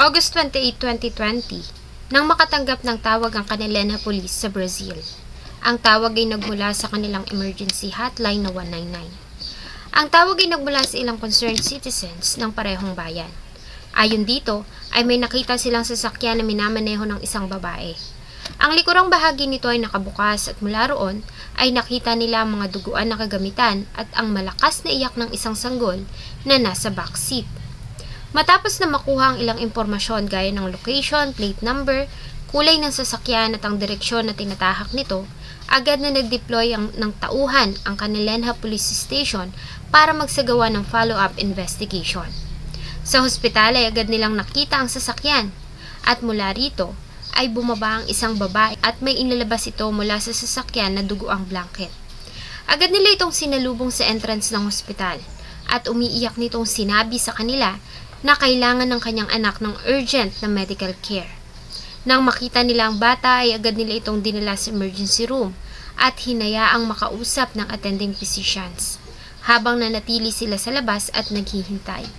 August 28, 2020, nang makatanggap ng tawag ang Canilena Police sa Brazil. Ang tawag ay nagmula sa kanilang emergency hotline na 199. Ang tawag ay nagmula sa ilang concerned citizens ng parehong bayan. Ayon dito, ay may nakita silang sasakyan na minamaneho ng isang babae. Ang likurang bahagi nito ay nakabukas at mula roon ay nakita nila ang mga duguan na kagamitan at ang malakas na iyak ng isang sanggol na nasa backseat. Matapos na makuha ang ilang impormasyon gaya ng location, plate number, kulay ng sasakyan at ang direksyon na tinatahak nito, agad na nag-deploy ng tauhan ang Canilena Police Station para magsagawa ng follow-up investigation. Sa hospital ay agad nilang nakita ang sasakyan at mula rito ay bumaba ang isang babae at may inilabas ito mula sa sasakyan na duguang blanket. Agad nila itong sinalubong sa entrance ng hospital at umiiyak nitong sinabi sa kanila na kailangan ng kanyang anak ng urgent na medical care. Nang makita nila ang bata ay agad nila itong dinala sa emergency room at hinayaang makausap ng attending physicians habang nanatili sila sa labas at naghihintay.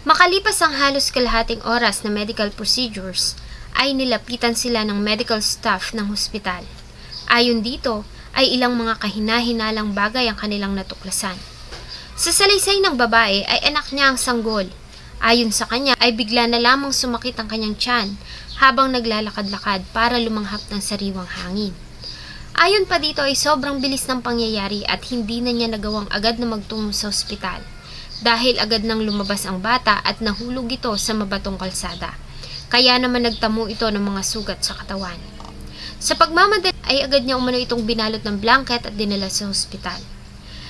Makalipas ang halos kalahating oras na medical procedures, ay nilapitan sila ng medical staff ng hospital. Ayon dito, ay ilang mga kahina-hinalang bagay ang kanilang natuklasan. Sa salaysay ng babae ay anak niya ang sanggol. Ayon sa kanya ay bigla na lamang sumakit ang kanyang tiyan habang naglalakad-lakad para lumanghap ng sariwang hangin. Ayon pa dito ay sobrang bilis ng pangyayari at hindi na niya nagawang agad na magtungo sa ospital. Dahil agad nang lumabas ang bata at nahulog ito sa mabatong kalsada. Kaya naman nagtamo ito ng mga sugat sa katawan. Sa pagmamadali ay agad niya umano itong binalot ng blanket at dinala sa hospital.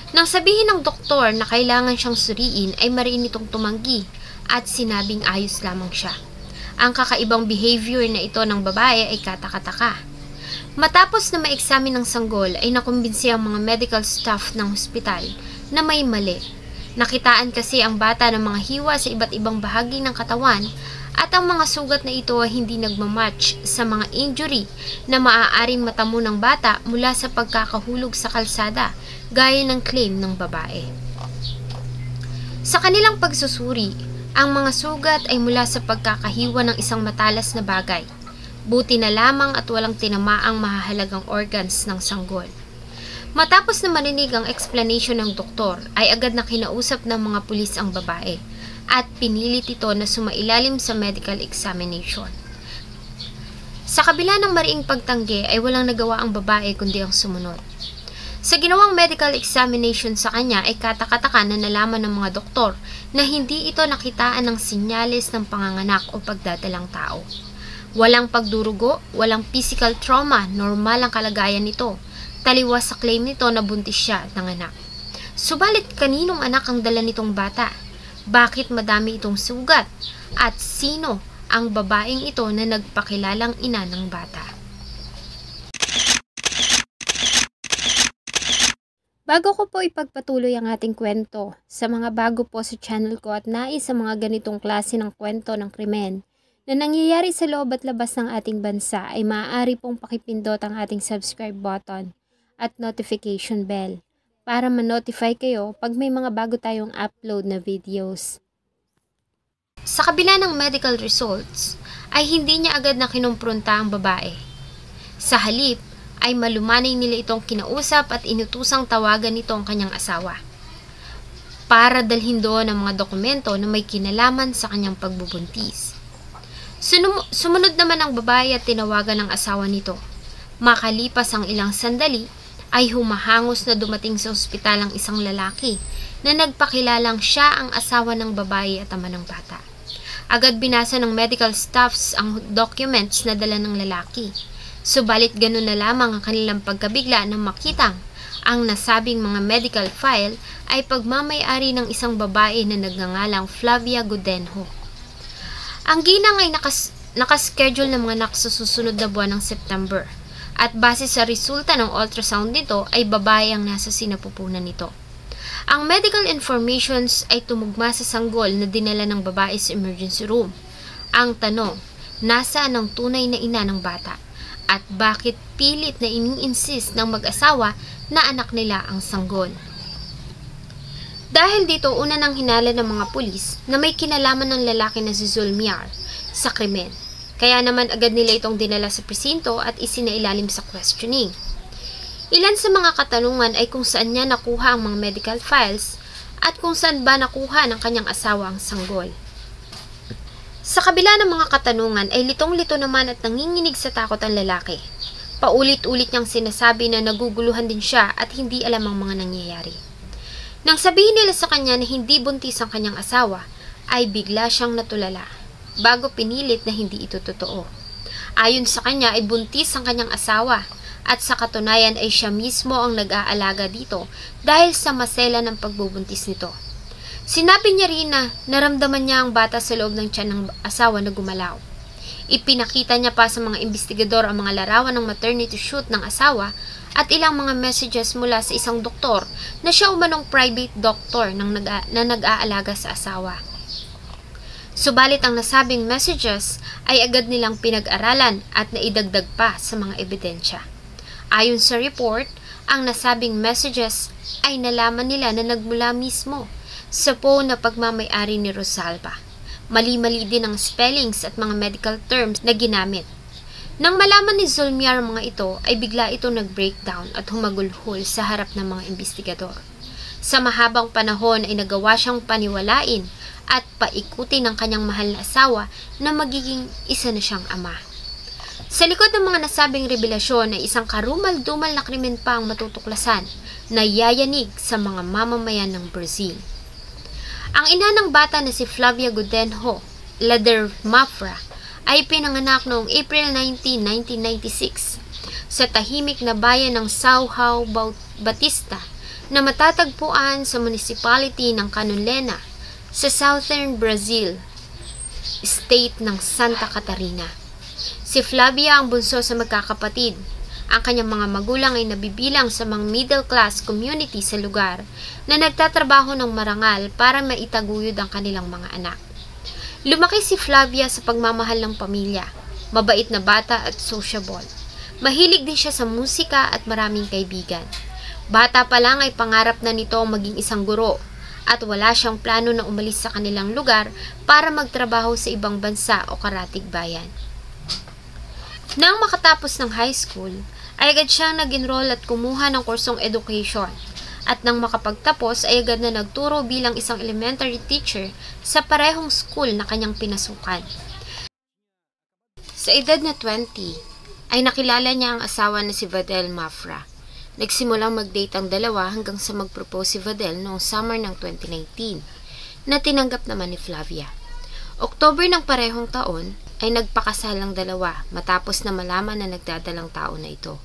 Nang sabihin ng doktor na kailangan siyang suriin ay mariin itong tumanggi at sinabing ayos lamang siya. Ang kakaibang behavior na ito ng babae ay katakataka. Matapos na ma-examine ng sanggol ay nakumbinsi ang mga medical staff ng hospital na may mali. Nakitaan kasi ang bata ng mga hiwa sa iba't ibang bahagi ng katawan at ang mga sugat na ito ay hindi nagmamatch sa mga injury na maaaring matamo ng bata mula sa pagkakahulog sa kalsada gaya ng claim ng babae. Sa kanilang pagsusuri, ang mga sugat ay mula sa pagkakahiwa ng isang matalas na bagay. Buti na lamang at walang tinamaang mahahalagang organs ng sanggol. Matapos na marinig ang explanation ng doktor, ay agad na kinausap ng mga pulis ang babae at pinilit ito na sumailalim sa medical examination. Sa kabila ng mariing pagtanggi ay walang nagawa ang babae kundi ang sumunod. Sa ginawang medical examination sa kanya ay katakataka na nalaman ng mga doktor na hindi ito nakitaan ng sinyales ng panganganak o pagdadalang tao. Walang pagdurugo, walang physical trauma, normal ang kalagayan nito. Taliwas sa claim nito na buntis siya ng anak. Subalit kaninong anak ang dala nitong bata? Bakit madami itong sugat? At sino ang babaeng ito na nagpakilalang ina ng bata? Bago ko po ipagpatuloy ang ating kwento, sa mga bago po sa channel ko at nais sa mga ganitong klase ng kwento ng krimen na nangyayari sa loob at labas ng ating bansa ay maaari pong pakipindot ang ating subscribe button at notification bell para ma-notify kayo pag may mga bago tayong upload na videos. Sa kabila ng medical results, ay hindi niya agad na kinumpronta ang babae. Sa halip, ay malumanay nila itong kinausap at inutusang tawagan nito ang kanyang asawa para dalhin doon ang mga dokumento na may kinalaman sa kanyang pagbubuntis. Sumunod naman ang babae at tinawagan ng asawa nito. Makalipas ang ilang sandali, ay humahangos na dumating sa ospital ang isang lalaki na nagpakilalang siya ang asawa ng babae at ama ng bata. Agad binasa ng medical staffs ang documents na dala ng lalaki. Subalit ganun na lamang ang kanilang pagkabigla nang makitang ang nasabing mga medical file ay pagmamay-ari ng isang babae na nagngangalang Flavia Gudenho. Ang ginang ay nakaschedule ng mga anak sa susunod na buwan ng September. At base sa resulta ng ultrasound nito ay babae ang nasa sinapupunan nito. Ang medical informations ay tumugma sa sanggol na dinala ng babae sa emergency room. Ang tanong, nasaan ang tunay na ina ng bata? At bakit pilit na ini-insist ng mag-asawa na anak nila ang sanggol? Dahil dito, una nang hinala ng mga pulis na may kinalaman ng lalaki na si Zulmiar sa krimen. Kaya naman agad nila itong dinala sa presinto at isinailalim sa questioning. Ilan sa mga katanungan ay kung saan niya nakuha ang mga medical files at kung saan ba nakuha ng kanyang asawa ang sanggol. Sa kabila ng mga katanungan ay litong-lito naman at nanginginig sa takot ang lalaki. Paulit-ulit niyang sinasabi na naguguluhan din siya at hindi alam ang mga nangyayari. Nang sabihin nila sa kanya na hindi buntis ang kanyang asawa, ay bigla siyang natulala, bago pinilit na hindi ito totoo. Ayon sa kanya ay buntis ang kanyang asawa, at sa katunayan ay siya mismo ang nag-aalaga dito dahil sa masela ng pagbubuntis nito. Sinabi niya rin na naramdaman niya ang bata sa loob ng tiyan ng asawa na gumalaw. Ipinakita niya pa sa mga investigador ang mga larawan ng maternity shoot ng asawa at ilang mga messages mula sa isang doktor na siya umanong private doctor na nag-aalaga sa asawa. Subalit ang nasabing messages ay agad nilang pinag-aralan at naidagdag pa sa mga ebidensya. Ayon sa report, ang nasabing messages ay nalaman nila na nagmula mismo sa phone na pagmamay-ari ni Rosalba. Mali-mali din ang spellings at mga medical terms na ginamit. Nang malaman ni Zulmiar ang mga ito, ay bigla ito nag-breakdown at humagulhol sa harap ng mga investigador. Sa mahabang panahon ay nagawa siyang paniwalain at paikutin ng kanyang mahal na asawa na magiging isa na siyang ama. Sa likod ng mga nasabing revelasyon ay isang karumal-dumal na krimen pa ang matutuklasan na yayanig sa mga mamamayan ng Brazil. Ang ina ng bata na si Flavia Gudenho Lader Mafra ay pinanganak noong April 19, 1996 sa tahimik na bayan ng São Batista na matatagpuan sa municipality ng Canolena sa southern Brazil, state ng Santa Catarina. Si Flavia ang bunso sa magkakapatid. Ang kanyang mga magulang ay nabibilang sa mga middle-class community sa lugar na nagtatrabaho ng marangal para maitaguyod ang kanilang mga anak. Lumaki si Flavia sa pagmamahal ng pamilya, mabait na bata at sociable. Mahilig din siya sa musika at maraming kaibigan. Bata pa lang ay pangarap na nito maging isang guro at wala siyang plano na umalis sa kanilang lugar para magtrabaho sa ibang bansa o karatig bayan. Nang makatapos ng high school, ay agad siyang nag-enroll at kumuha ng kursong education. At nang makapagtapos ay agad na nagturo bilang isang elementary teacher sa parehong school na kanyang pinasukan. Sa edad na 20, ay nakilala niya ang asawa na si Vadel Mafra. Nagsimulang mag-date ang dalawa hanggang sa mag-propose si Vadel noong summer ng 2019, na tinanggap naman ni Flavia. October ng parehong taon ay nagpakasal ang dalawa matapos na malaman na nagdadalang tao na ito.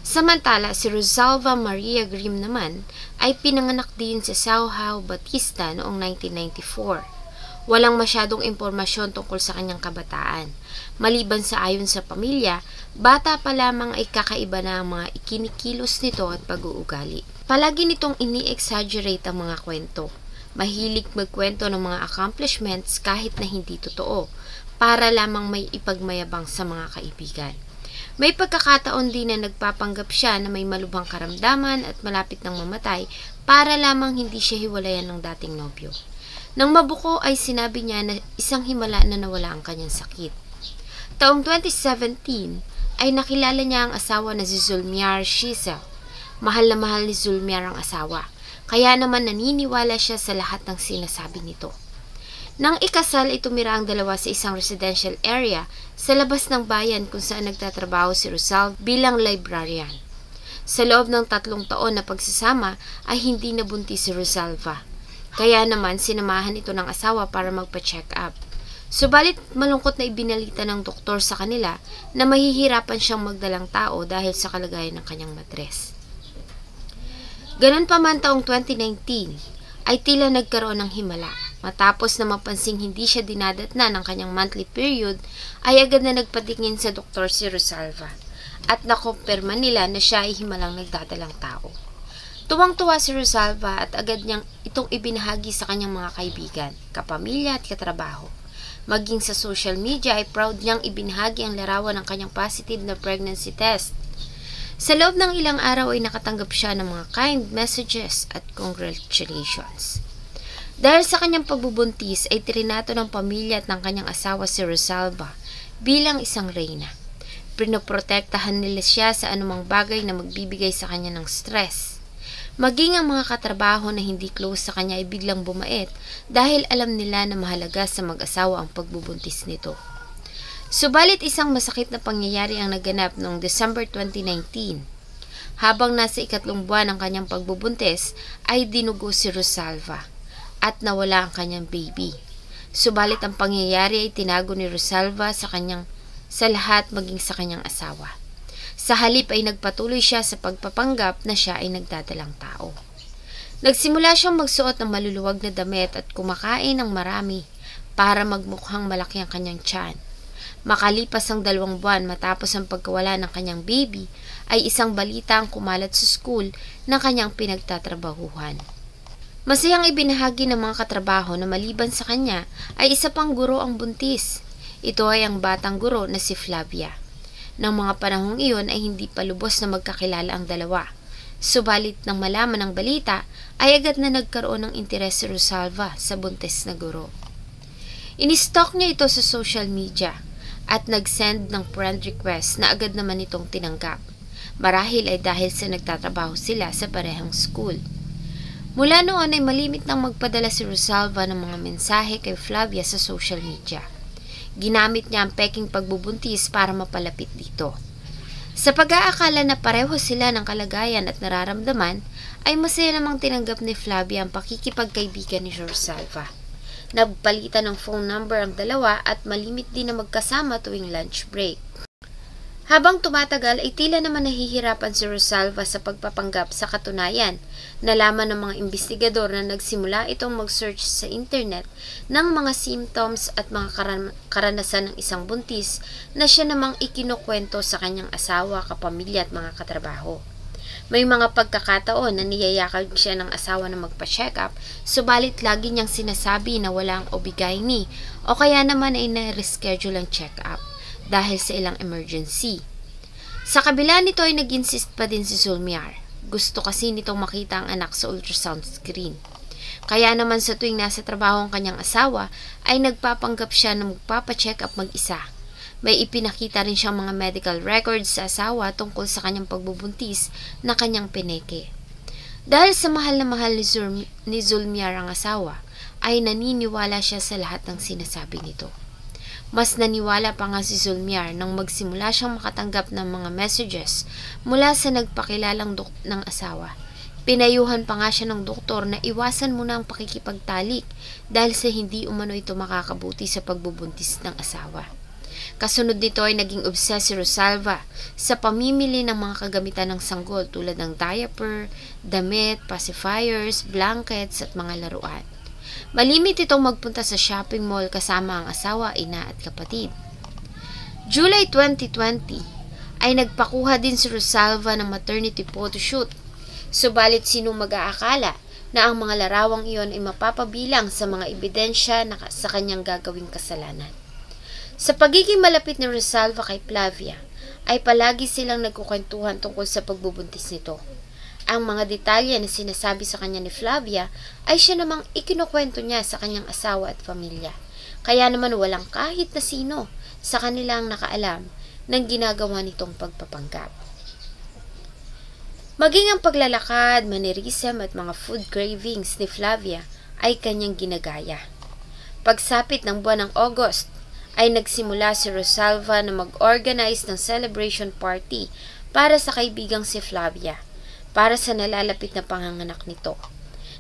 Samantala, si Rosalva Maria Grimm naman ay pinanganak din sa São Batista noong 1994. Walang masyadong impormasyon tungkol sa kanyang kabataan. Maliban sa ayon sa pamilya, bata pa lamang ay kakaiba na ang mga ikinikilos nito at pag-uugali. Palagi nitong ini-exaggerate ang mga kwento. Mahilig magkwento ng mga accomplishments kahit na hindi totoo, para lamang may ipagmayabang sa mga kaibigan. May pagkakataon din na nagpapanggap siya na may malubhang karamdaman at malapit ng mamatay para lamang hindi siya hiwalayan ng dating nobyo. Nang mabuko ay sinabi niya na isang himala na nawala ang kanyang sakit. Taong 2017 ay nakilala niya ang asawa na si Zulmiar Shizel. Mahal na mahal ni Zulmiar ang asawa, kaya naman naniniwala siya sa lahat ng sinasabi nito. Nang ikasal ay tumira ang dalawa sa isang residential area sa labas ng bayan kung saan nagtatrabaho si Rosalva bilang librarian. Sa loob ng 3 taon na pagsasama ay hindi nabuntis si Rosalva. Kaya naman sinamahan ito ng asawa para magpa-check up. Subalit malungkot na ibinalita ng doktor sa kanila na mahihirapan siyang magdalang tao dahil sa kalagayan ng kanyang matres. Ganun pa man taong 2019 ay tila nagkaroon ng himala. Matapos na mapansing hindi siya dinadatna ng kanyang monthly period, ay agad na nagpatingin sa doktor si Rosalva at nakumpirma nila na siya ay himalang nagdadalang tao. Tuwang-tuwa si Rosalva at agad niyang itong ibinahagi sa kanyang mga kaibigan, kapamilya at katrabaho. Maging sa social media ay proud niyang ibinahagi ang larawan ng kanyang positive na pregnancy test. Sa loob ng ilang araw ay nakatanggap siya ng mga kind messages at congratulations. Dahil sa kanyang pagbubuntis ay trinato ng pamilya at ng kanyang asawa si Rosalba bilang isang reyna. Pinoprotektahan nila siya sa anumang bagay na magbibigay sa kanya ng stress. Maging ang mga katrabaho na hindi close sa kanya ay biglang bumait dahil alam nila na mahalaga sa mag-asawa ang pagbubuntis nito. Subalit isang masakit na pangyayari ang naganap noong December 2019. Habang nasa 3 buwan ng kanyang pagbubuntis ay dinugo si Rosalba at nawala ang kanyang baby. Subalit ang pangyayari ay tinago ni Rosalba sa lahat maging sa kanyang asawa. Sa halip ay nagpatuloy siya sa pagpapanggap na siya ay nagdadalang tao. Nagsimula siyang magsuot ng maluluwag na damit at kumakain ng marami para magmukhang malaki ang kanyang tiyan. Makalipas ang 2 buwan matapos ang pagkawala ng kanyang baby, ay isang balita ang kumalat sa school ng kanyang pinagtatrabahuhan. Masayang ibinahagi ng mga katrabaho na maliban sa kanya ay isa pang guro ang buntis. Ito ay ang batang guro na si Flavia. Nang mga panahong iyon ay hindi pa lubos na magkakilala ang dalawa. Subalit nang malaman ng balita ay agad na nagkaroon ng interes si Rosalba sa buntis na guro. Inistalk niya ito sa social media at nag-send ng friend request na agad naman itong tinanggap. Marahil ay dahil sa nagtatrabaho sila sa parehang school. Mula noon ay malimit nang magpadala si Rosalba ng mga mensahe kay Flavia sa social media. Ginamit niya ang peking pagbubuntis para mapalapit dito. Sa pag-aakala na pareho sila ng kalagayan at nararamdaman, ay masaya namang tinanggap ni Flavia ang pakikipagkaibigan ni Rosalba. Nagpalitan ng phone number ang dalawa at malimit din na magkasama tuwing lunch break. Habang tumatagal ay tila naman nahihirapan si Rosalba sa pagpapanggap. Sa katunayan, nalaman ng mga investigador na nagsimula itong mag-search sa internet ng mga symptoms at mga karanasan ng isang buntis na siya namang ikinukwento sa kanyang asawa, kapamilya at mga katrabaho. May mga pagkakataon na niyayakag siya ng asawa na magpa-check up, subalit lagi niyang sinasabi na walang OB-GYN o kaya naman ay na-reschedule ang check-up dahil sa ilang emergency. Sa kabila nito ay nag-insist pa din si Zulmiar. Gusto kasi nitong makita ang anak sa ultrasound screen. Kaya naman sa tuwing nasa trabaho ang kanyang asawa ay nagpapanggap siya na magpapa-check up mag-isa. May ipinakita rin siyang mga medical records sa asawa tungkol sa kanyang pagbubuntis na kanyang pineke. Dahil sa mahal na mahal ni Zulmiar ang asawa, ay naniniwala siya sa lahat ng sinasabi nito. Mas naniwala pa nga si Zulmiar nang magsimula siyang makatanggap ng mga messages mula sa nagpakilalang ng asawa. Pinayuhan pa nga siya ng doktor na iwasan muna ang pakikipagtalik dahil sa hindi umano ito makakabuti sa pagbubuntis ng asawa. Kasunod nito ay naging obsessed si Rosalba sa pamimili ng mga kagamitan ng sanggol tulad ng diaper, damit, pacifiers, blankets at mga laruan. Malimit itong magpunta sa shopping mall kasama ang asawa, ina at kapatid. July 2020 ay nagpakuha din si Rosalba ng maternity photoshoot. Subalit sino mag-aakala na ang mga larawang iyon ay mapapabilang sa mga ebidensya sa kanyang gagawing kasalanan. Sa pagiging malapit ni Rosalba kay Flavia, ay palagi silang nagkukwentuhan tungkol sa pagbubuntis nito. Ang mga detalye na sinasabi sa kanya ni Flavia ay siya namang ikinukwento niya sa kanyang asawa at pamilya. Kaya naman walang kahit na sino sa kanilang nakaalam ng ginagawa nitong pagpapanggap. Maging ang paglalakad, mannerism at mga food cravings ni Flavia ay kanyang ginagaya. Pagsapit ng buwan ng August, ay nagsimula si Rosalba na mag-organize ng celebration party para sa kaibigang si Flavia, para sa nalalapit na panganganak nito.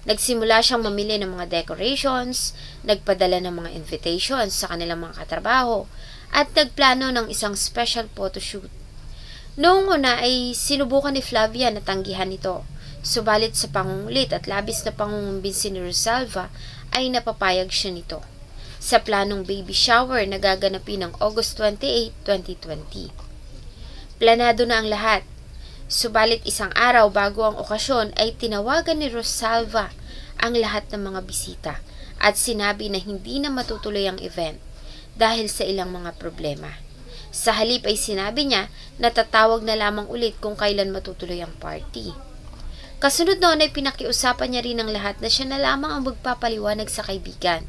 Nagsimula siyang mamili ng mga decorations, nagpadala ng mga invitations sa kanilang mga katrabaho, at nagplano ng isang special photoshoot. Noong una ay sinubukan ni Flavia na tanggihan ito, subalit sa pangungulit at labis na pangungumbinsi ni Rosalba ay napapayag siya nito sa planong baby shower na gaganapin ng August 28, 2020. Planado na ang lahat. Subalit isang araw bago ang okasyon ay tinawagan ni Rosalba ang lahat ng mga bisita at sinabi na hindi na matutuloy ang event dahil sa ilang mga problema. Sa halip ay sinabi niya na tatawag na lamang ulit kung kailan matutuloy ang party. Kasunod noon ay pinakiusapan niya rin ang lahat na siya na lamang ang magpapaliwanag sa kaibigan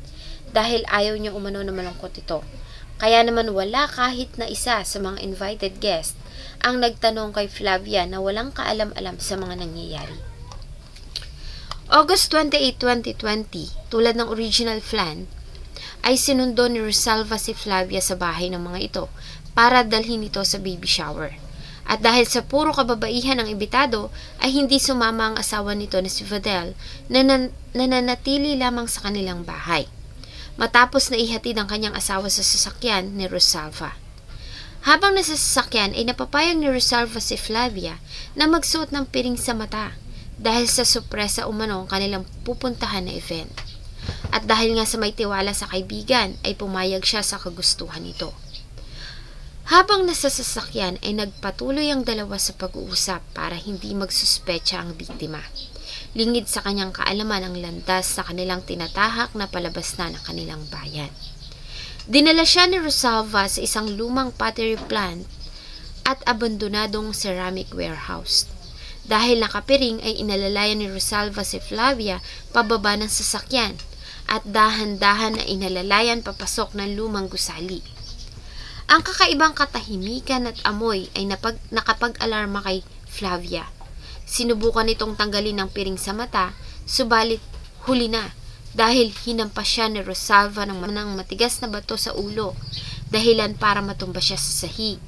dahil ayaw niya umano na malungkot ito. Kaya naman wala kahit na isa sa mga invited guest ang nagtanong kay Flavia na walang kaalam-alam sa mga nangyayari. August 28, 2020, tulad ng original plan, ay sinundo ni Rosalva si Flavia sa bahay ng mga ito para dalhin ito sa baby shower. At dahil sa puro kababaihan ng imbitado, ay hindi sumama ang asawa nito na si Vidal na nananatili lamang sa kanilang bahay. Matapos na ihatid ang kanyang asawa sa sasakyan ni Rosalva. Habang nasa sasakyan ay napapayag ni Rosalva si Flavia na magsuot ng piring sa mata dahil sa sorpresa umano ang kanilang pupuntahan na event. At dahil nga sa may tiwala sa kaibigan ay pumayag siya sa kagustuhan nito. Habang nasa sasakyan ay nagpatuloy ang dalawa sa pag-uusap para hindi magsuspecha ang biktima. Lingid sa kanyang kaalaman ang landas sa kanilang tinatahak na palabas na ng kanilang bayan. Dinala siya ni Rosalva sa isang lumang pottery plant at abandonadong ceramic warehouse. Dahil nakapiring ay inalalayan ni Rosalva si Flavia pababa ng sasakyan at dahan-dahan na inalalayan papasok ng lumang gusali. Ang kakaibang katahimikan at amoy ay nakapag-alarma kay Flavia. Sinubukan nitong tanggalin ang piring sa mata, subalit huli na dahil hinampas siya ni Rosalva ng matigas na bato sa ulo, dahilan para matumba siya sa sahig.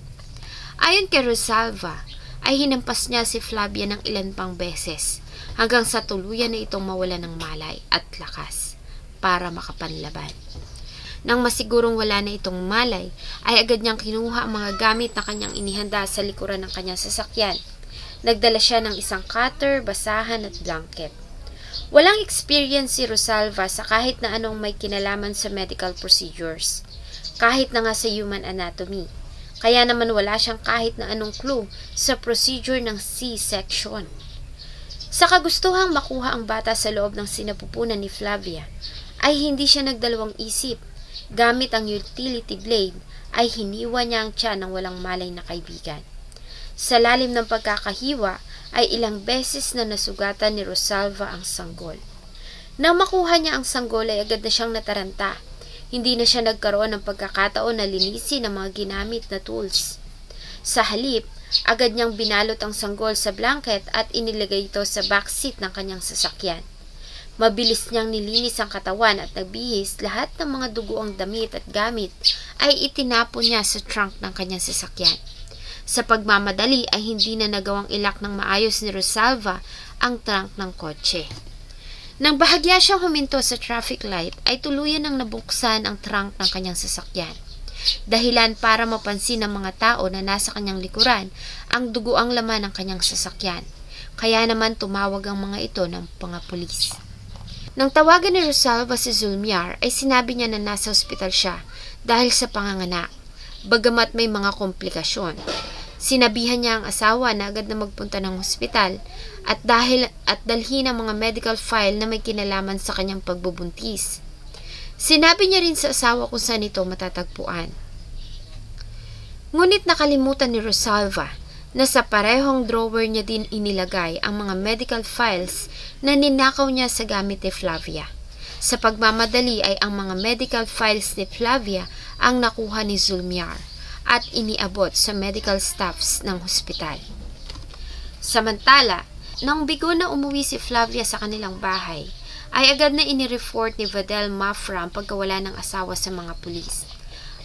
Ayon kay Rosalva, ay hinampas niya si Flavia ng ilan pang beses hanggang sa tuluyan na itong mawala ng malay at lakas para makapanlaban. Nang masigurong wala na itong malay, ay agad niyang kinuha ang mga gamit na kanyang inihanda sa likuran ng kanyang sasakyan. Nagdala siya ng isang cutter, basahan at blanket. Walang experience si Rosalva sa kahit na anong may kinalaman sa medical procedures, kahit na nga sa human anatomy. Kaya naman wala siyang kahit na anong clue sa procedure ng C-section. Sa kagustuhang makuha ang bata sa loob ng sinapupunan ni Flavia, ay hindi siya nagdalawang isip. Gamit ang utility blade, ay hiniwa niya ang tiyan ng walang malay na kaibigan. Sa lalim ng pagkakahiwa, ay ilang beses na nasugatan ni Rosalva ang sanggol. Nang makuha niya ang sanggol ay agad na siyang nataranta. Hindi na siya nagkaroon ng pagkakataon na linisin ang mga ginamit na tools. Sa halip, agad niyang binalot ang sanggol sa blanket at inilagay ito sa backseat ng kanyang sasakyan. Mabilis niyang nilinis ang katawan at nagbihis, lahat ng mga dugoang damit at gamit ay itinapon niya sa trunk ng kanyang sasakyan. Sa pagmamadali ay hindi na nagawang ilak ng maayos ni Rosalva ang trunk ng kotse. Nang bahagya siyang huminto sa traffic light ay tuluyan nang nabuksan ang trunk ng kanyang sasakyan. Dahilan para mapansin ng mga tao na nasa kanyang likuran ang dugoang laman ng kanyang sasakyan. Kaya naman tumawag ang mga ito ng mga pulis. Nang tawagan ni Rosalva si Zulmiar ay sinabi niya na nasa ospital siya dahil sa panganganak, bagamat may mga komplikasyon. Sinabihan niya ang asawa na agad na magpunta ng ospital at dalhin ang mga medical file na may kinalaman sa kanyang pagbubuntis. Sinabi niya rin sa asawa kung saan ito matatagpuan. Ngunit nakalimutan ni Rosalva na sa parehong drawer niya din inilagay ang mga medical files na ninakaw niya sa gamit ni Flavia. Sa pagmamadali ay ang mga medical files ni Flavia ang nakuha ni Zulmiar at iniabot sa medical staffs ng hospital. Samantala, nang bigo na umuwi si Flavia sa kanilang bahay, ay agad na inireport ni Vidal Mafra ang pagkawala ng asawa sa mga pulis.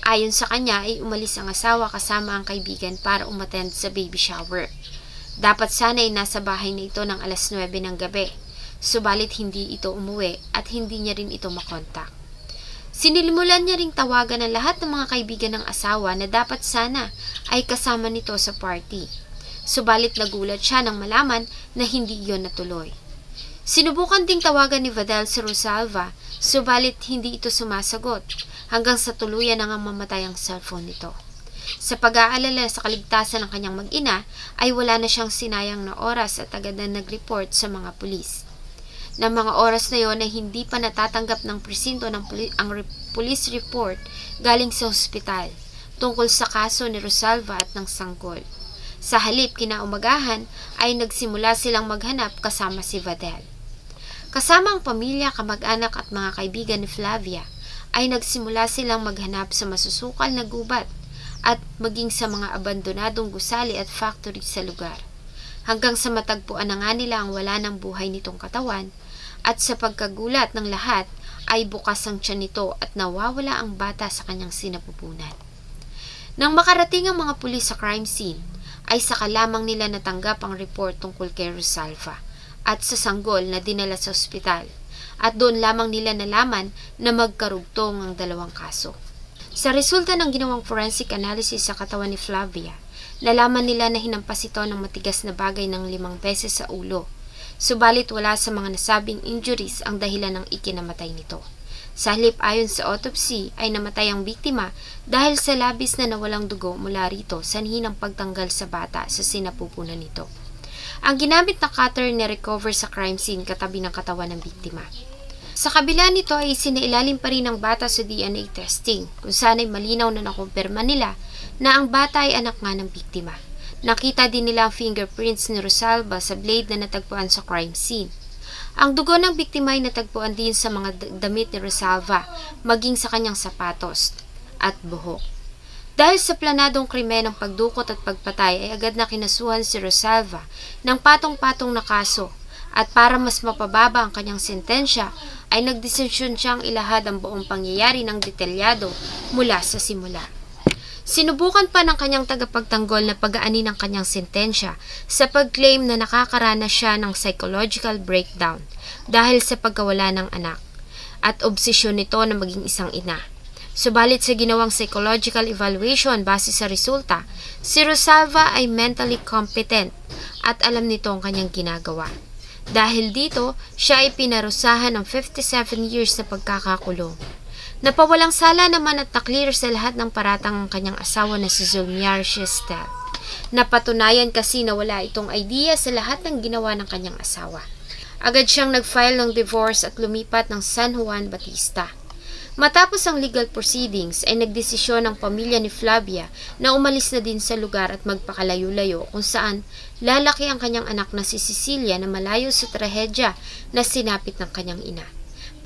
Ayon sa kanya ay umalis ang asawa kasama ang kaibigan para umattend sa baby shower. Dapat sana ay nasa bahay na ito ng alas 9 ng gabi, subalit hindi ito umuwi at hindi niya rin ito makontak. Sinilimulan niya ring tawagan ng lahat ng mga kaibigan ng asawa na dapat sana ay kasama nito sa party. Subalit nagulat siya nang malaman na hindi iyon natuloy. Sinubukan ding tawagan ni Vidal si Rosalva, subalit hindi ito sumasagot hanggang sa tuluyan na nga mamatay ang cellphone nito. Sa pag-aalala sa kaligtasan ng kanyang mag-ina, ay wala na siyang sinayang na oras at agad na nag-report sa mga pulis. Ng mga oras na yon ay hindi pa natatanggap ng presinto ng police report galing sa ospital. tungkol sa kaso ni Rosalva at ng sanggol. Sa halip kinaumagahan ay nagsimula silang maghanap kasama si Vadel. Kasama ang pamilya, kamag-anak at mga kaibigan ni Flavia ay nagsimula silang maghanap sa masusukal na gubat at maging sa mga abandonadong gusali at factory sa lugar. Hanggang sa matagpuan na nga nila ang wala ng buhay nitong katawan at sa pagkagulat ng lahat ay bukas ang tiyan nito at nawawala ang bata sa kanyang sinapupunan. Nang makarating ang mga pulis sa crime scene, ay saka lamang nila natanggap ang report tungkol kay Rosalva at sa sanggol na dinala sa ospital, at doon lamang nila nalaman na magkarugtong ang dalawang kaso. Sa resulta ng ginawang forensic analysis sa katawan ni Flavia, nalaman nila na hinampas ito ng matigas na bagay ng 5 beses sa ulo, subalit wala sa mga nasabing injuries ang dahilan ng ikinamatay nito. Sa halip ayon sa autopsy ay namatay ang biktima dahil sa labis na nawalang dugo mula rito sanhi ng pagtanggal sa bata sa sinapupunan nito. Ang ginamit na cutter na recover sa crime scene katabi ng katawan ng biktima. Sa kabila nito ay sinailalim pa rin ang bata sa DNA testing kung saan ay malinaw na nakumpirma nila na ang bata ay anak nga ng biktima. Nakita din nila ang fingerprints ni Rosalva sa blade na natagpuan sa crime scene. Ang dugo ng biktima ay natagpuan din sa mga damit ni Rosalva, maging sa kanyang sapatos at buhok. Dahil sa planadong krimen ng pagdukot at pagpatay ay agad na kinasuhan si Rosalva ng patong-patong na kaso at para mas mapababa ang kanyang sentensya ay nagdesisyon siyang ilahad ang buong pangyayari ng detalyado mula sa simula. Sinubukan pa ng kanyang tagapagtanggol na pag-aanin ang kanyang sentensya sa pag-claim na nakakaranas siya ng psychological breakdown dahil sa pagkawala ng anak at obsesyon nito na maging isang ina. Subalit sa ginawang psychological evaluation base sa resulta, si Rosalva ay mentally competent at alam nito ang kanyang ginagawa. Dahil dito, siya ay pinarusahan ng 57 years na pagkakakulong. Napawalang sala naman at naklear sa lahat ng paratang ang kanyang asawa na si Zulmiar Chestel. Napatunayan kasi na wala itong idea sa lahat ng ginawa ng kanyang asawa. Agad siyang nag-file ng divorce at lumipat ng San Juan Bautista. Matapos ang legal proceedings ay nagdesisyon ang pamilya ni Flavia na umalis na din sa lugar at magpakalayo-layo kung saan lalaki ang kanyang anak na si Cecilia na malayo sa trahedya na sinapit ng kanyang ina.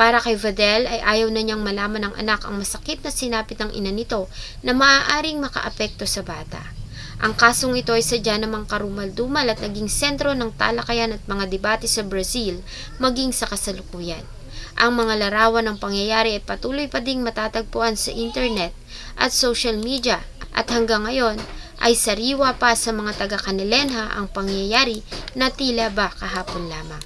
Para kay Vadel ay ayaw na niyang malaman ng anak ang masakit na sinapit ng ina nito na maaaring makaapekto sa bata. Ang kasong ito ay sadya namang karumal-dumal at naging sentro ng talakayan at mga debate sa Brazil maging sa kasalukuyan. Ang mga larawan ng pangyayari ay patuloy pa ding matatagpuan sa internet at social media at hanggang ngayon ay sariwa pa sa mga taga-Kanilenha ang pangyayari na tila ba kahapon lamang.